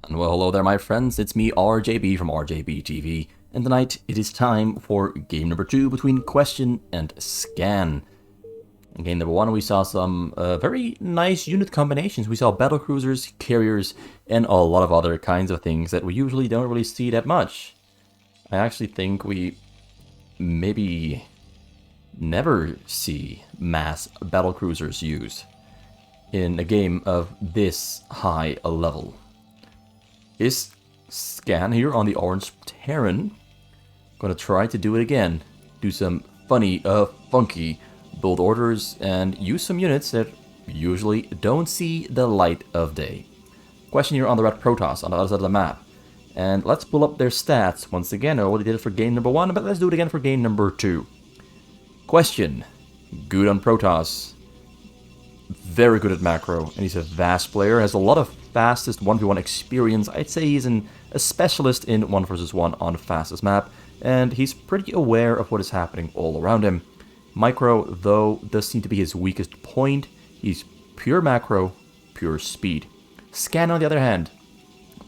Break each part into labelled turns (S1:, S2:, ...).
S1: And well, hello there, my friends. It's me, RJB from RJB TV, and tonight it is time for game number 2 between Question and Scan. In game number 1, we saw some very nice unit combinations. We saw battlecruisers, carriers, and a lot of other kinds of things that we usually don't really see that much. I actually think we maybe never see mass battlecruisers used in a game of this high a level. Is Scan here on the orange Terran gonna try to do it again, do some funky build orders and use some units that usually don't see the light of day. Question here on the red Protoss on the other side of the map, and let's pull up their stats once again. I already did it for game number 1, but let's do it again for game number 2. Question: good on Protoss, very good at macro, and he's a vast player, has a lot of fastest 1v1 experience. I'd say he's a specialist in 1 versus 1 on the fastest map, and he's pretty aware of what is happening all around him. Micro, though, does seem to be his weakest point. He's pure macro, pure speed. Scan, on the other hand,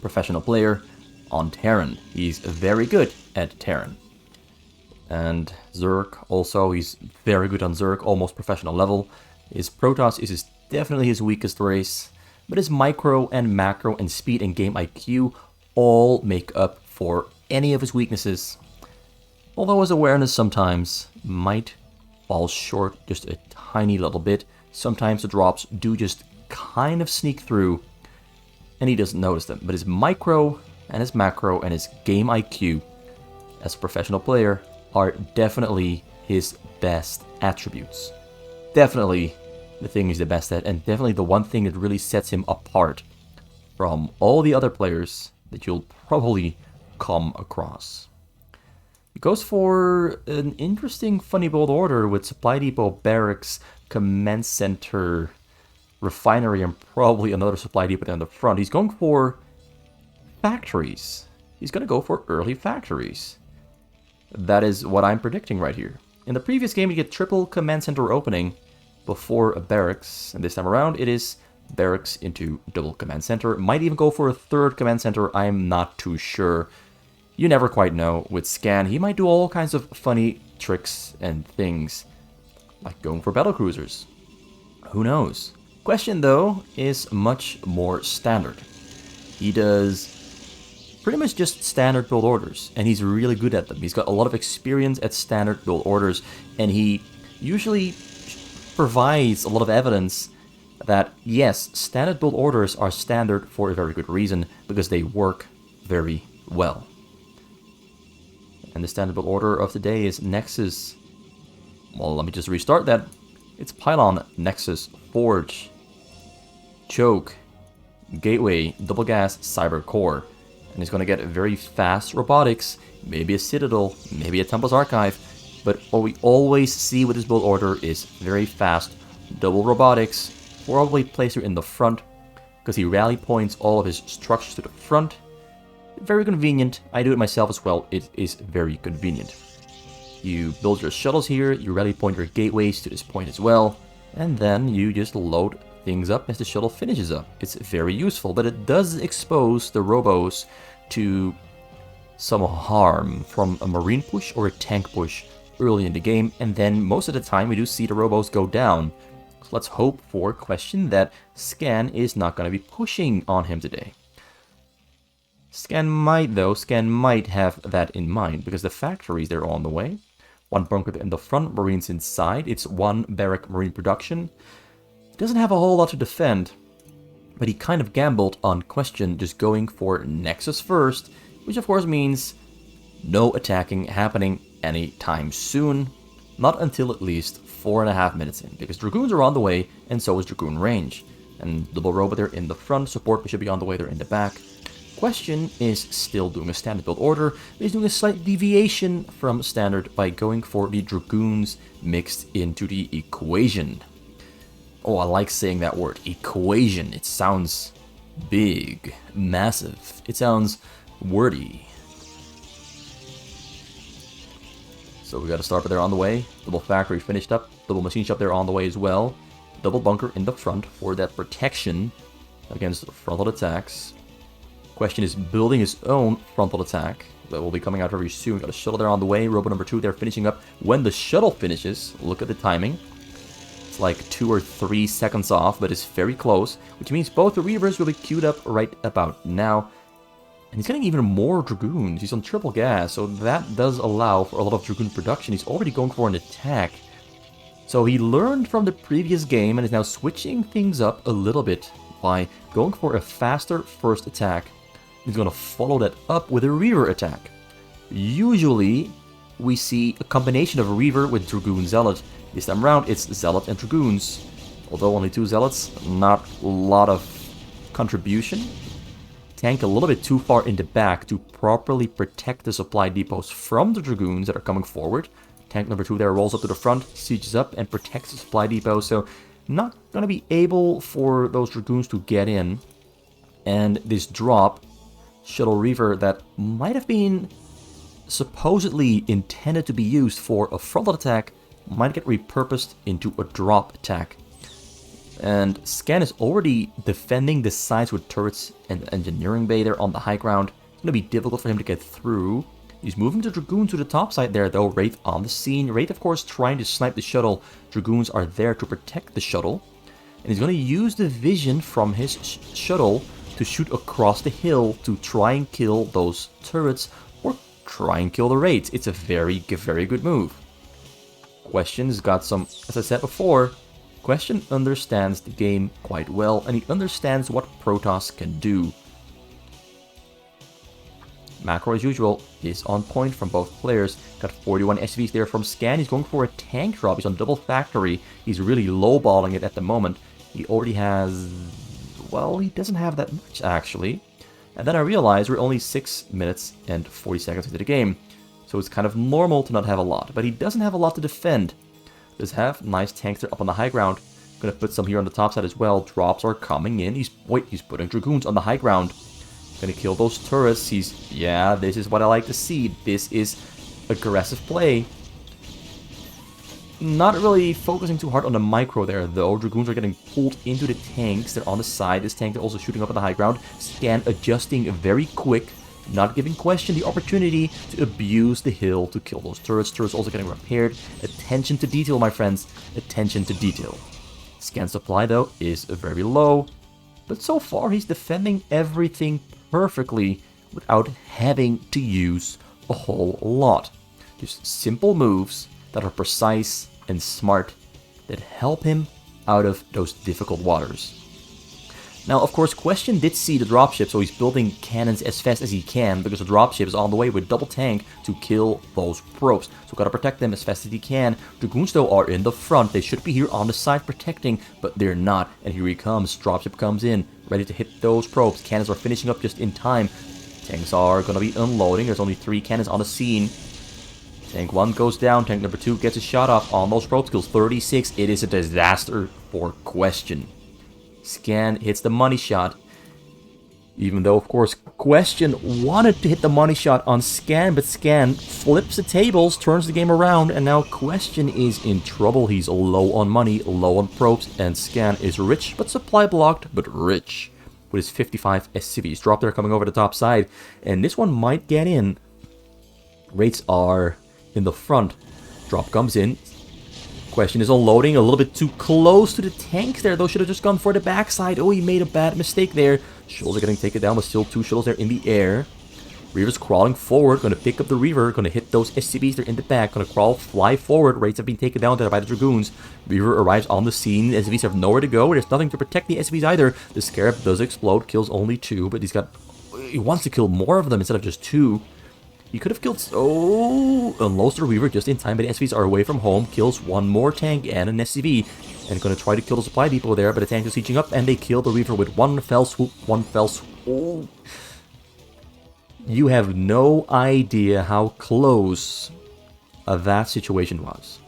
S1: professional player on Terran. He's very good at Terran. And Zerg, also, he's very good on Zerg, almost professional level. His Protoss is definitely his weakest race, but his micro and macro and speed and game IQ all make up for any of his weaknesses. Although his awareness sometimes might fall short just a tiny little bit. Sometimes the drops do just kind of sneak through and he doesn't notice them. But his micro and his macro and his game IQ as a professional player are definitely his best attributes. Definitely the thing he's the best at, and definitely the one thing that really sets him apart from all the other players that you'll probably come across. He goes for an interesting, funny build order with supply depot, barracks, command center, refinery, and probably another supply depot down the front. He's going for factories. He's going to go for early factories. That is what I'm predicting right here. In the previous game, you get triple command center opening before a barracks, and this time around it is barracks into double command center. Might even go for a third command center, I'm not too sure. You never quite know. With Scan, he might do all kinds of funny tricks and things, like going for battlecruisers. Who knows? Question, though, is much more standard. He does pretty much just standard build orders, and he's really good at them. He's got a lot of experience at standard build orders, and he usually provides a lot of evidence that, yes, standard build orders are standard for a very good reason, because they work very well. And the standard build order of today is Nexus. Well, let me just restart that. It's Pylon, Nexus, Forge, Choke, Gateway, Double Gas, Cyber Core. And he's going to get very fast robotics, maybe a Citadel, maybe a Temple's Archive. But what we always see with this build order is very fast double robotics, probably placer in the front, because he rally points all of his structures to the front. Very convenient. I do it myself as well. It is very convenient. You build your shuttles here, you rally point your gateways to this point as well, and then you just load things up as the shuttle finishes up. It's very useful, but it does expose the robos to some harm from a marine push or a tank push early in the game, and then most of the time we do see the robos go down. So let's hope for Question that Scan is not going to be pushing on him today. Scan might have that in mind, because the factories, they're on the way. One bunker in the front, Marines inside. It's one barrack Marine production. Doesn't have a whole lot to defend, but he kind of gambled on Question just going for Nexus first, which of course means no attacking happening anytime soon. Not until at least 4.5 minutes in, because Dragoons are on the way, and so is Dragoon range. And double robot there in the front, support should be on the way there in the back. Question is still doing a standard build order, but he's doing a slight deviation from standard by going for the Dragoons mixed into the equation. Oh, I like saying that word, equation. It sounds big, massive. It sounds wordy. So we got a starter there on the way, double factory finished up, double machine shop there on the way as well, double bunker in the front for that protection against frontal attacks. Question is building his own frontal attack that will be coming out very soon. Got a shuttle there on the way. Robo number 2 there finishing up. When the shuttle finishes, look at the timing. It's like 2 or 3 seconds off, but it's very close, which means both the Reavers will be queued up right about now. And he's getting even more Dragoons. He's on triple gas, so that does allow for a lot of Dragoon production. He's already going for an attack. So he learned from the previous game and is now switching things up a little bit by going for a faster first attack. He's going to follow that up with a Reaver attack. Usually, we see a combination of Reaver with Dragoon Zealot. This time around, it's Zealot and Dragoons. Although only 2 Zealots, not a lot of contribution. Tank a little bit too far in the back to properly protect the supply depots from the Dragoons that are coming forward. Tank number 2 there rolls up to the front, sieges up, and protects the supply depot. So, not going to be able for those Dragoons to get in. And this drop, Shuttle Reaver, that might have been supposedly intended to be used for a frontal attack, might get repurposed into a drop attack. And Scan is already defending the sides with turrets and engineering bay there on the high ground. It's going to be difficult for him to get through. He's moving the Dragoon to the top side there though. Wraith on the scene. Wraith of course trying to snipe the shuttle. Dragoons are there to protect the shuttle. And he's going to use the vision from his shuttle to shoot across the hill to try and kill those turrets or try and kill the Wraiths. It's a very, very good move. Question's got some, as I said before, Question understands the game quite well and he understands what Protoss can do. Macro, as usual, is on point from both players. Got 41 SCVs there from Scan. He's going for a tank drop. He's on double factory. He's really lowballing it at the moment. He already has... well, he doesn't have that much, actually. And then I realized we're only 6 minutes and 40 seconds into the game. So it's kind of normal to not have a lot. But he doesn't have a lot to defend. Does have nice tanks there up on the high ground. Gonna put some here on the top side as well. Drops are coming in. He's putting Dragoons on the high ground. Gonna kill those turrets. Yeah, this is what I like to see. This is aggressive play. Not really focusing too hard on the micro there, though. Dragoons are getting pulled into the tanks. They're on the side. This tank is also shooting up on the high ground. Scan adjusting very quick. Not giving Question the opportunity to abuse the hill to kill those turrets. Turrets also getting repaired. Attention to detail, my friends. Attention to detail. Scan supply, though, is very low. But so far, he's defending everything perfectly without having to use a whole lot. Just simple moves that are precise and smart that help him out of those difficult waters. Now, of course, Question did see the dropship, so he's building cannons as fast as he can because the dropship is on the way with double tank to kill those probes. So gotta protect them as fast as he can. Dragoons, though, are in the front. They should be here on the side protecting, but they're not. And here he comes. Dropship comes in, ready to hit those probes. Cannons are finishing up just in time. Tanks are gonna be unloading. There's only 3 cannons on the scene. Tank 1 goes down. Tank number 2 gets a shot off on those probe skills. 36. It is a disaster for Question. Scan hits the money shot. Even though, of course, Question wanted to hit the money shot on Scan, but Scan flips the tables, turns the game around, and now Question is in trouble. He's low on money, low on probes, and Scan is rich, but supply blocked, but rich. With his 55 SCVs. Drop there coming over the top side, and this one might get in. Wraiths are in the front. Drop comes in. Question is unloading a little bit too close to the tanks there, though. Should have just gone for the backside. Oh, he made a bad mistake there. Shuttles are getting taken down, but still 2 shuttles there in the air. Reaver's crawling forward, going to pick up the Reaver, going to hit those SCVs there in the back, going to fly forward. Wraiths have been taken down there by the Dragoons. Reaver arrives on the scene. The SCVs have nowhere to go. There's nothing to protect the SCVs either. The Scarab does explode, kills only 2, but he wants to kill more of them instead of just 2. He could have killed... oh! Unloads the Reaver just in time, but the SCVs are away from home. Kills 1 more tank and an SCV. And going to try to kill the supply depot there, but the tank is sieging up, and they kill the Reaver with 1 fell swoop. 1 fell swoop. Oh. You have no idea how close that situation was.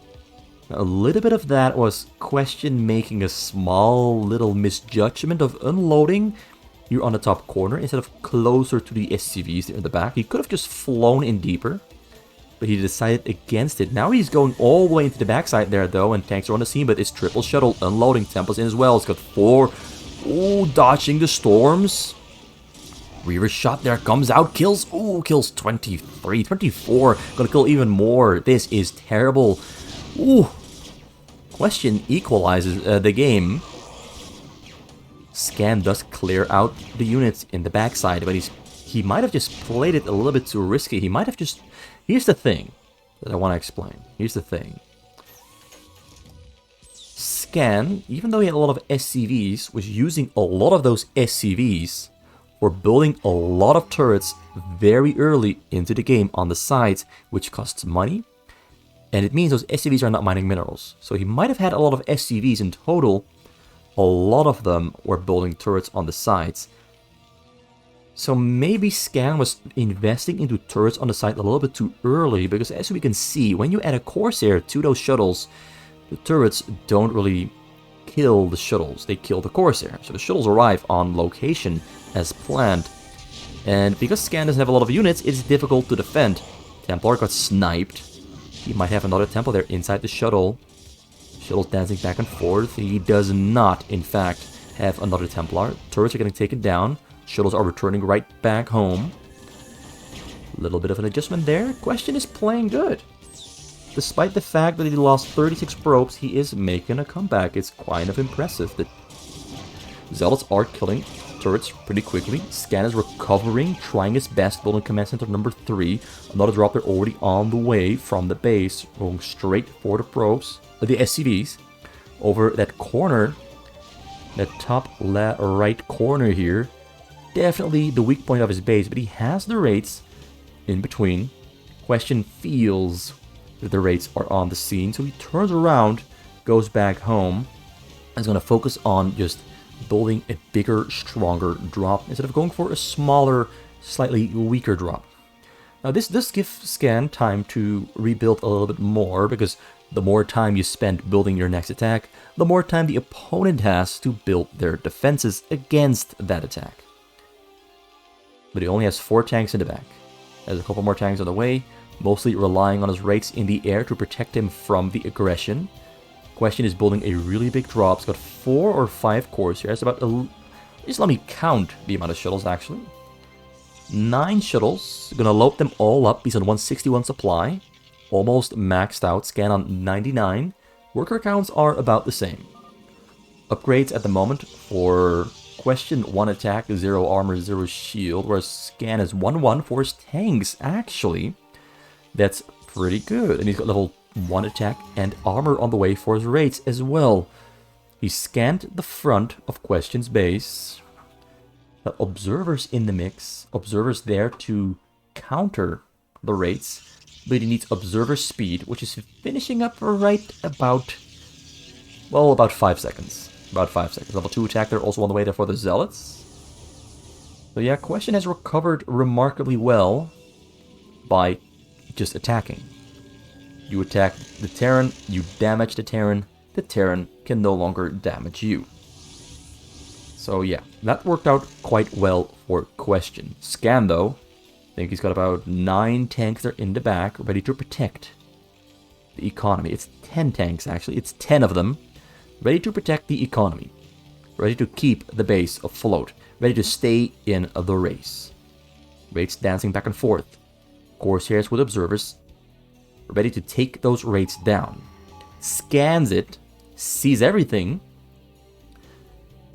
S1: A little bit of that was Question making a small little misjudgment of unloading. You're on the top corner instead of closer to the SCVs in the back. He could have just flown in deeper, but he decided against it. Now he's going all the way into the backside there, though, and tanks are on the scene, but it's triple shuttle unloading. Temple's in as well. It's got 4. Oh, dodging the storms. Reaver shot there, comes out, kills. Ooh, kills 23, 24. Gonna kill even more. This is terrible. Ooh. Question equalizes the game. Scan does clear out the units in the backside, but he might have just played it a little bit too risky. He might have just... Here's the thing that I want to explain. Here's the thing. Scan, even though he had a lot of SCVs, was using a lot of those SCVs for building a lot of turrets very early into the game on the sides, which costs money. And it means those SCVs are not mining minerals. So he might have had a lot of SCVs in total. A lot of them were building turrets on the sides. So maybe Scan was investing into turrets on the side a little bit too early, because as we can see, when you add a Corsair to those shuttles, the turrets don't really kill the shuttles, they kill the Corsair. So the shuttles arrive on location as planned. And because Scan doesn't have a lot of units, it's difficult to defend. Templar got sniped. He might have another Templar there inside the shuttle. Shuttle's dancing back and forth. He does not, in fact, have another Templar. Turrets are getting taken down. Shuttles are returning right back home. A little bit of an adjustment there. Question is playing good. Despite the fact that he lost 36 probes, he is making a comeback. It's kind of impressive. The Zealots are killing turrets pretty quickly. Scan is recovering, trying his best, building command center number 3. Another drop there already on the way from the base, going straight for the probes, the SCVs, over that corner, that top right corner here. Definitely the weak point of his base, but he has the rates in between. Question feels that the rates are on the scene, so he turns around, goes back home, and is going to focus on just building a bigger, stronger drop instead of going for a smaller, slightly weaker drop. Now this does give Scan time to rebuild a little bit more, because the more time you spend building your next attack, the more time the opponent has to build their defenses against that attack. But he only has 4 tanks in the back. Has a couple more tanks on the way, mostly relying on his rates in the air to protect him from the aggression. Question is building a really big drop. It's got 4 or 5 cores here. It's about just let me count the amount of shuttles actually. 9 shuttles. Gonna load them all up. He's on 161 supply. Almost maxed out. Scan on 99. Worker counts are about the same. Upgrades at the moment for Question 1 attack, 0 armor, 0 shield, whereas Scan is 1-1 for his tanks actually. That's pretty good. And he's got level 1 attack and armor on the way for his raids as well. He scanned the front of Question's base. Got observers in the mix. Observers there to counter the raids. But he needs observer speed, which is finishing up right about, well, about 5 seconds. About 5 seconds. Level 2 attack there, also on the way there for the Zealots. So yeah, Question has recovered remarkably well by just attacking. You attack the Terran, you damage the Terran can no longer damage you. So yeah, that worked out quite well for Question. Scan though, I think he's got about 9 tanks there in the back, ready to protect the economy. It's 10 tanks actually, it's 10 of them, ready to protect the economy, ready to keep the base afloat, ready to stay in the race. Raids dancing back and forth. Corsairs with observers, ready to take those raids down. Scans it, sees everything,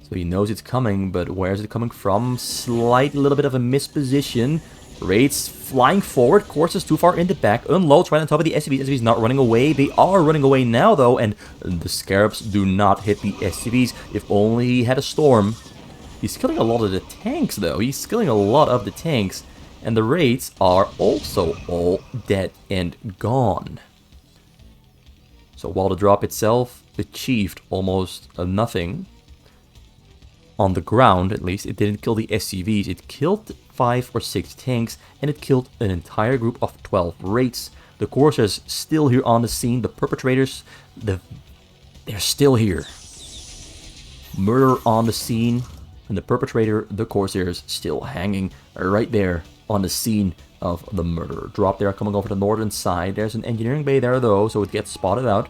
S1: so he knows it's coming, but where is it coming from? Slight little bit of a misposition. Raids flying forward, Corsairs too far in the back, unloads right on top of the SCVs. SCVs not running away. They are running away now though, and the Scarabs do not hit the SCVs. If only he had a storm. He's killing a lot of the tanks though. He's killing a lot of the tanks. And the raids are also all dead and gone. So while the drop itself achieved almost nothing, on the ground at least, it didn't kill the SCVs. It killed 5 or 6 tanks, and it killed an entire group of 12 raids. The Corsairs still here on the scene. The perpetrators, they're still here. Murder on the scene, and the perpetrator, the Corsairs, still hanging right there on the scene of the murder. Drop there coming over the northern side. There's an engineering bay there though, so it gets spotted out.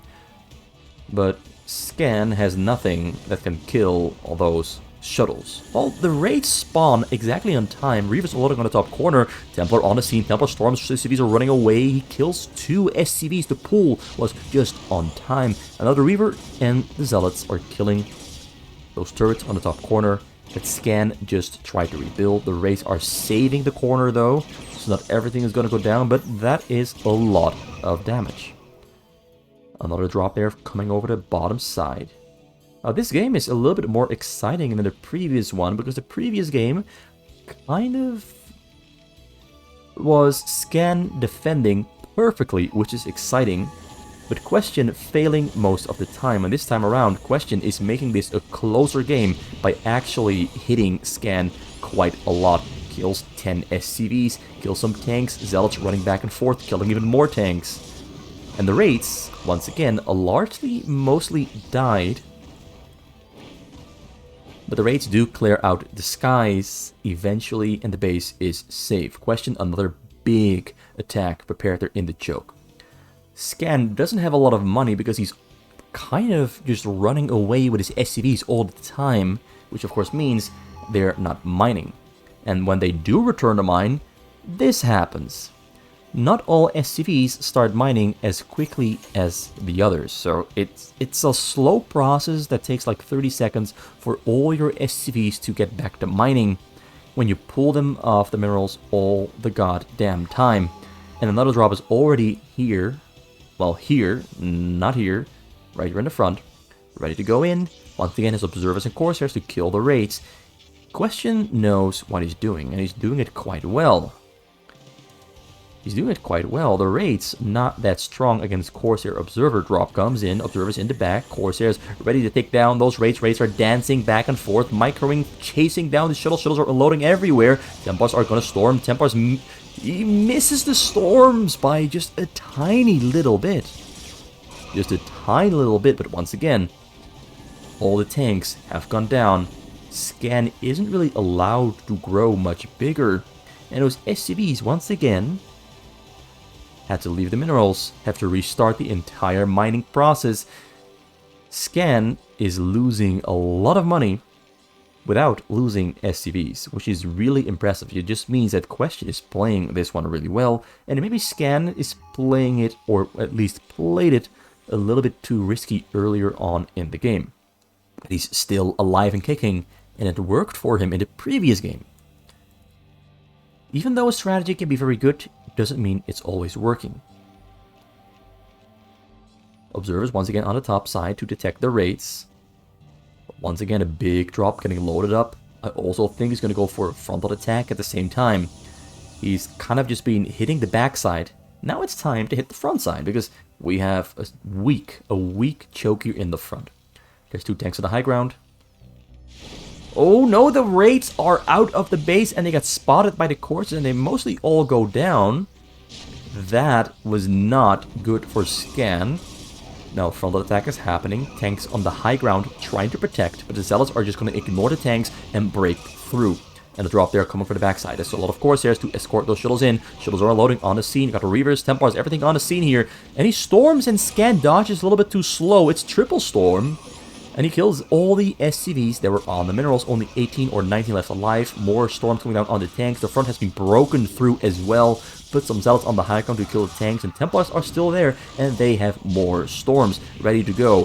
S1: But Scan has nothing that can kill all those shuttles. Well, the raids spawn exactly on time. Reaver's loading on the top corner. Templar on the scene. Templar storms. SCVs are running away. He kills 2 SCVs. The pull was just on time. Another Reaver and the Zealots are killing those turrets on the top corner. That Scan just tried to rebuild. The raids are saving the corner though, so not everything is going to go down, but that is a lot of damage. Another drop there coming over the bottom side. Now this game is a little bit more exciting than the previous one, because the previous game kind of was Scan defending perfectly, which is exciting, but Question failing most of the time. And this time around, Question is making this a closer game by actually hitting Scan quite a lot. Kills 10 SCVs, kills some tanks, Zealots running back and forth, killing even more tanks. And the raids, once again, mostly died. But the raids do clear out the skies eventually, and the base is safe. Question, another big attack prepared there in the choke. Scan doesn't have a lot of money because he's kind of just running away with his SCVs all the time, which of course means they're not mining. And when they do return to mine, this happens. Not all SCVs start mining as quickly as the others, so it's a slow process that takes like 30 seconds for all your SCVs to get back to mining when you pull them off the minerals all the goddamn time. And another drop is already here. Well, here, not here, right here in the front, ready to go in. Once again, his observers and Corsairs to kill the raids. Question knows what he's doing, and he's doing it quite well. He's doing it quite well. The raids not that strong against Corsair. Observer drop comes in, observers in the back, Corsairs ready to take down those raids. Raids are dancing back and forth, microing, chasing down the shuttles. Shuttles are unloading everywhere. Templars are going to storm. Templars, he misses the storms by just a tiny little bit. Just a tiny little bit, but once again, all the tanks have gone down. Scan isn't really allowed to grow much bigger. And those SCVs, once again, had to leave the minerals, have to restart the entire mining process. Scan is losing a lot of money without losing SCVs, which is really impressive. It just means that Question is playing this one really well, and maybe Scan is playing it, or at least played it, a little bit too risky earlier on in the game. But he's still alive and kicking, and it worked for him in the previous game. Even though a strategy can be very good, doesn't mean it's always working. Observers once again on the top side to detect the raids. Once again, a big drop getting loaded up. I also think he's going to go for a frontal attack at the same time. He's kind of just been hitting the backside. Now it's time to hit the front side, because we have a weak choke here in the front. There's 2 tanks on the high ground. Oh no, the raids are out of the base and they got spotted by the Corsairs and they mostly all go down. That was not good for Scan. Now frontal attack is happening. Tanks on the high ground trying to protect, but the Zealots are just going to ignore the tanks and break through. And the drop there coming for the backside. There's a lot of Corsairs to escort those shuttles in. Shuttles are unloading on the scene. You got the Reavers, Templars, everything on the scene here. And he storms, and Scan dodges a little bit too slow. It's triple storm. And he kills all the SCVs that were on the minerals. Only 18 or 19 left alive. More storms coming down on the tanks. The front has been broken through as well. Put some Zealots on the high ground to kill the tanks. And Templars are still there. And they have more storms ready to go.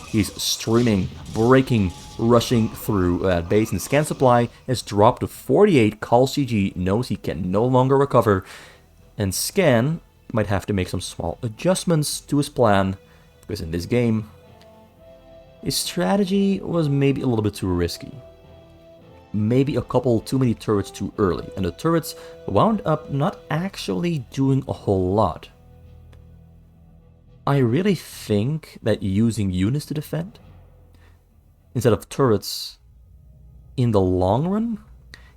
S1: He's streaming, breaking, rushing through that base. And Scan supply has dropped to 48. Call CG knows he can no longer recover. And Scan might have to make some small adjustments to his plan. Because in this game, his strategy was maybe a little bit too risky. Maybe a couple too many turrets too early. And the turrets wound up not actually doing a whole lot. I really think that using units to defend instead of turrets in the long run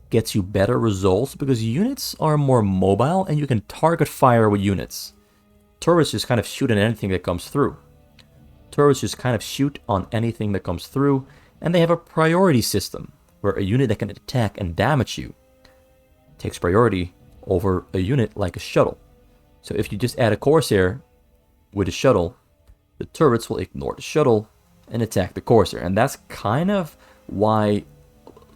S1: gets you better results, because units are more mobile and you can target fire with units. Turrets just kind of shoot at anything that comes through. Turrets just kind of shoot on anything that comes through, and they have a priority system where a unit that can attack and damage you takes priority over a unit like a shuttle. So if you just add a Corsair with a shuttle, the turrets will ignore the shuttle and attack the Corsair. And that's kind of why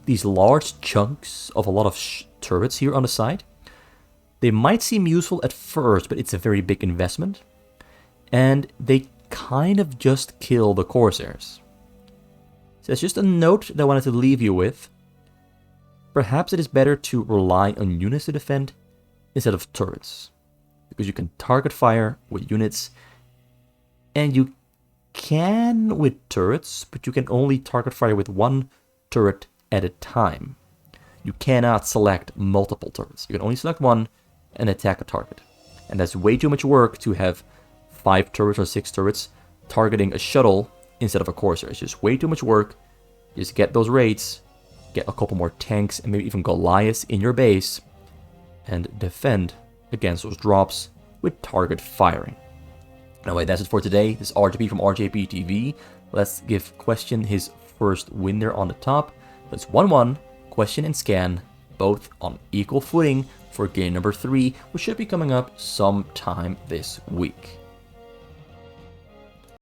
S1: these large chunks of a lot of turrets here on the side. They might seem useful at first, but it's a very big investment. And they kind of just kill the Corsairs. So that's just a note that I wanted to leave you with. Perhaps it is better to rely on units to defend instead of turrets. Because you can target fire with units. And you can with turrets, but you can only target fire with one turret at a time. You cannot select multiple turrets. You can only select one and attack a target. And that's way too much work to have 5 turrets or 6 turrets targeting a shuttle instead of a Corsair. It's just way too much work. Just get those raids, get a couple more tanks and maybe even Goliaths in your base, and defend against those drops with target firing. Anyway, that's it for today. This is RJB from RJB TV. Let's give Question his first win there on the top. That's 1-1, Question and Scan, both on equal footing for game number 3, which should be coming up sometime this week.